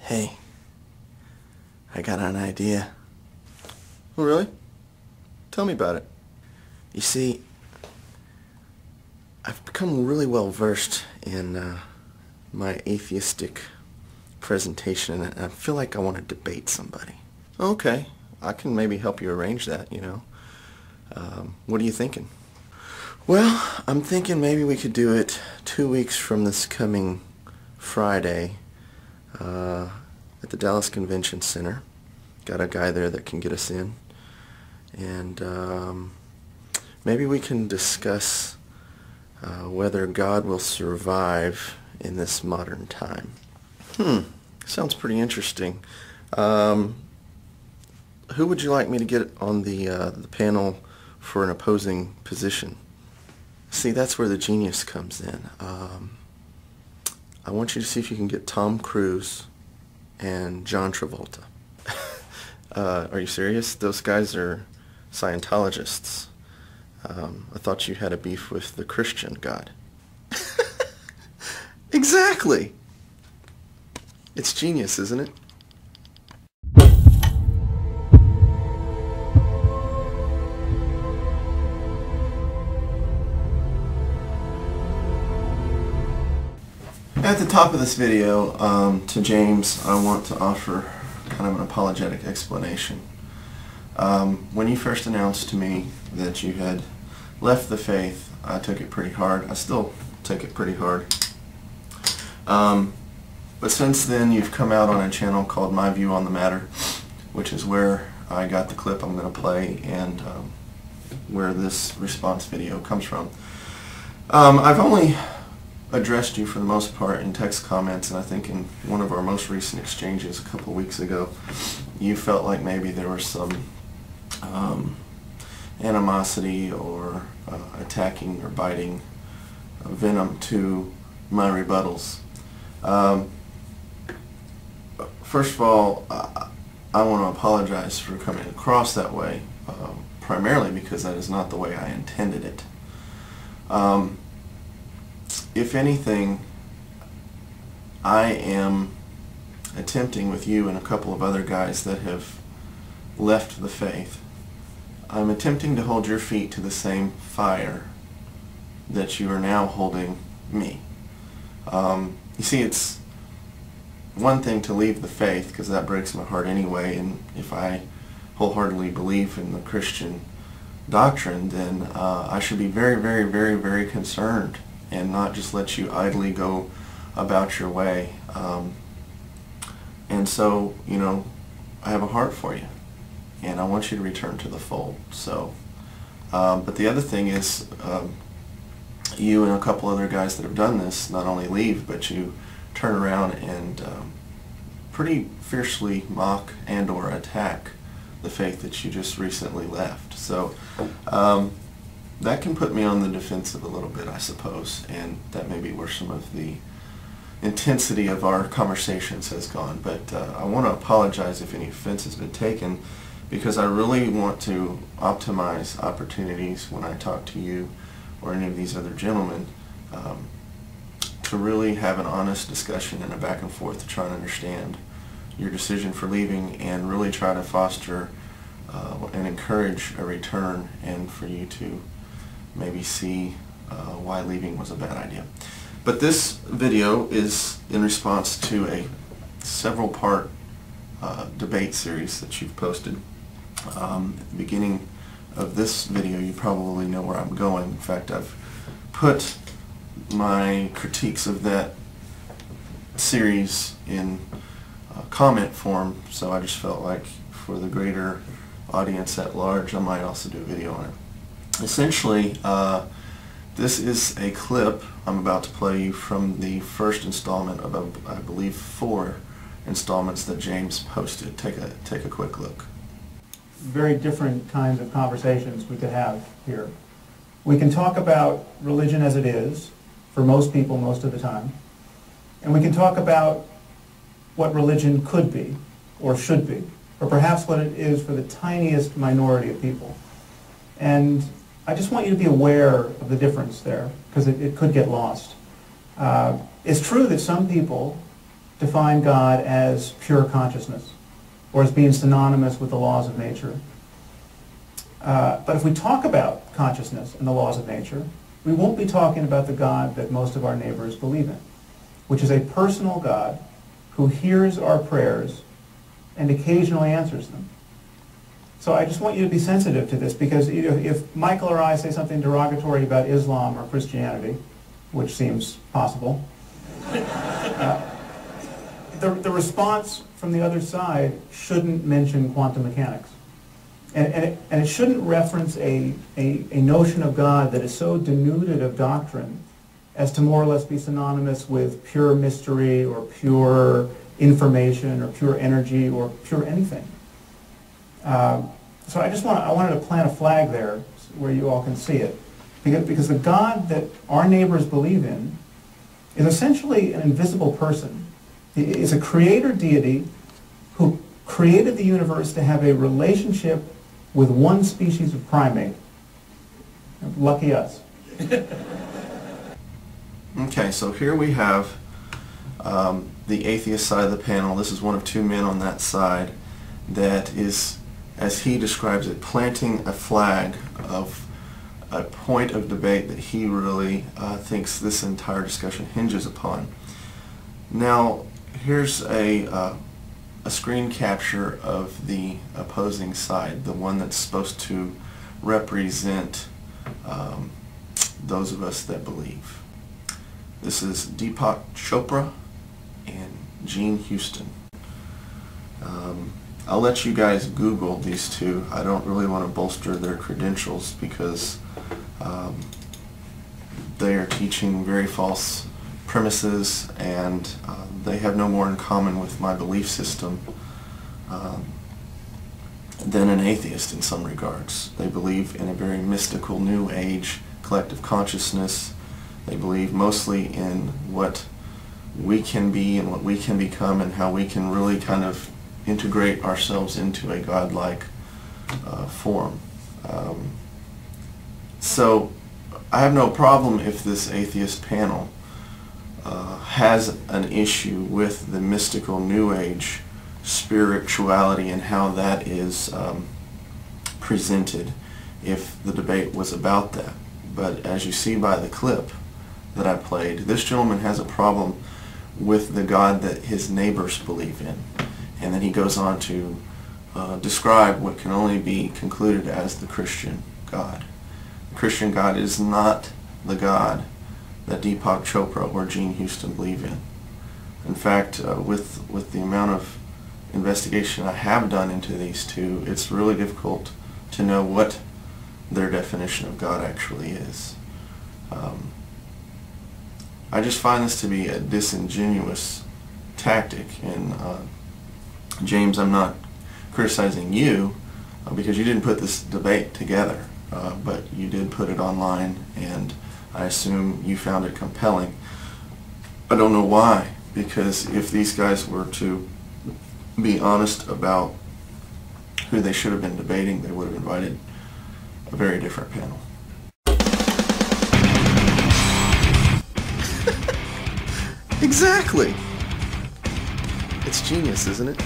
Hey, I got an idea. Oh, really? Tell me about it. You see, I've become really well versed in my atheistic presentation, and I feel like I want to debate somebody. Okay, I can maybe help you arrange that, you know. What are you thinking? Well, I'm thinking maybe we could do it 2 weeks from this coming Friday at the Dallas Convention Center. Got a guy there that can get us in. And maybe we can discuss whether God will survive in this modern time. Sounds pretty interesting. Who would you like me to get on the panel for an opposing position? See, that's where the genius comes in. I want you to see if you can get Tom Cruise and John Travolta. Are you serious? Those guys are Scientologists. I thought you had a beef with the Christian God. Exactly! It's genius, isn't it? At the top of this video, to James, I want to offer kind of an apologetic explanation. When you first announced to me that you had left the faith, I took it pretty hard. I still take it pretty hard. But since then, you've come out on a channel called My View on the Matter, which is where I got the clip I'm going to play and where this response video comes from. I've only addressed you for the most part in text comments, and I think in one of our most recent exchanges a couple weeks ago, you felt like maybe there was some animosity or attacking or biting venom to my rebuttals. First of all, I want to apologize for coming across that way, primarily because that is not the way I intended it. If anything, I am attempting with you and a couple of other guys that have left the faith, I'm attempting to hold your feet to the same fire that you are now holding me. You see, it's one thing to leave the faith, because that breaks my heart anyway, and if I wholeheartedly believe in the Christian doctrine, then I should be very, very, very, very concerned and not just let you idly go about your way. And so, you know, I have a heart for you, and I want you to return to the fold. So, but the other thing is, you and a couple other guys that have done this not only leave, but you turn around and pretty fiercely mock and or attack the faith that you just recently left. So that can put me on the defensive a little bit, I suppose, and that may be where some of the intensity of our conversations has gone. But I want to apologize if any offense has been taken, because I really want to optimize opportunities when I talk to you or any of these other gentlemen to really have an honest discussion and a back and forth to try and understand your decision for leaving, and really try to foster and encourage a return, and for you to maybe see why leaving was a bad idea. But this video is in response to a several-part debate series that you've posted. At the beginning of this video, you probably know where I'm going. In fact, I've put my critiques of that series in comment form, so I just felt like for the greater audience at large, I might also do a video on it. Essentially, this is a clip I'm about to play you from the first installment of, I believe, 4 installments that James posted. Take a quick look. Very different kinds of conversations we could have here. We can talk about religion as it is, for most people most of the time, and we can talk about what religion could be, or should be, or perhaps what it is for the tiniest minority of people. And I just want you to be aware of the difference there, because it could get lost. It's true that some people define God as pure consciousness or as being synonymous with the laws of nature. But if we talk about consciousness and the laws of nature, we won't be talking about the God that most of our neighbors believe in, which is a personal God who hears our prayers and occasionally answers them. So I just want you to be sensitive to this, because if Michael or I say something derogatory about Islam or Christianity, which seems possible, the response from the other side shouldn't mention quantum mechanics. And it shouldn't reference a notion of God that is so denuded of doctrine as to more or less be synonymous with pure mystery or pure information or pure energy or pure anything. So I wanted to plant a flag there where you all can see it. Because the God that our neighbors believe in is essentially an invisible person. He is a creator deity who created the universe to have a relationship with one species of primate. Lucky us. Okay, so here we have the atheist side of the panel. This is one of two men on that side that is, as he describes it, planting a flag of a point of debate that he really thinks this entire discussion hinges upon. Now, here's a screen capture of the opposing side, the one that's supposed to represent those of us that believe. This is Deepak Chopra and Gene Houston. I'll let you guys Google these two. I don't really want to bolster their credentials because they are teaching very false premises, and they have no more in common with my belief system than an atheist in some regards. They believe in a very mystical New Age collective consciousness. They believe mostly in what we can be and what we can become and how we can really kind of integrate ourselves into a godlike form. So I have no problem if this atheist panel has an issue with the mystical New Age spirituality and how that is presented, if the debate was about that. But as you see by the clip that I played, this gentleman has a problem with the God that his neighbors believe in. And then he goes on to describe what can only be concluded as the Christian God. The Christian God is not the God that Deepak Chopra or Gene Houston believe in. In fact, with the amount of investigation I have done into these two, it's really difficult to know what their definition of God actually is. I just find this to be a disingenuous tactic, and James, I'm not criticizing you because you didn't put this debate together, but you did put it online, and I assume you found it compelling. I don't know why, because if these guys were to be honest about who they should have been debating, they would have invited a very different panel. Exactly. It's genius, isn't it?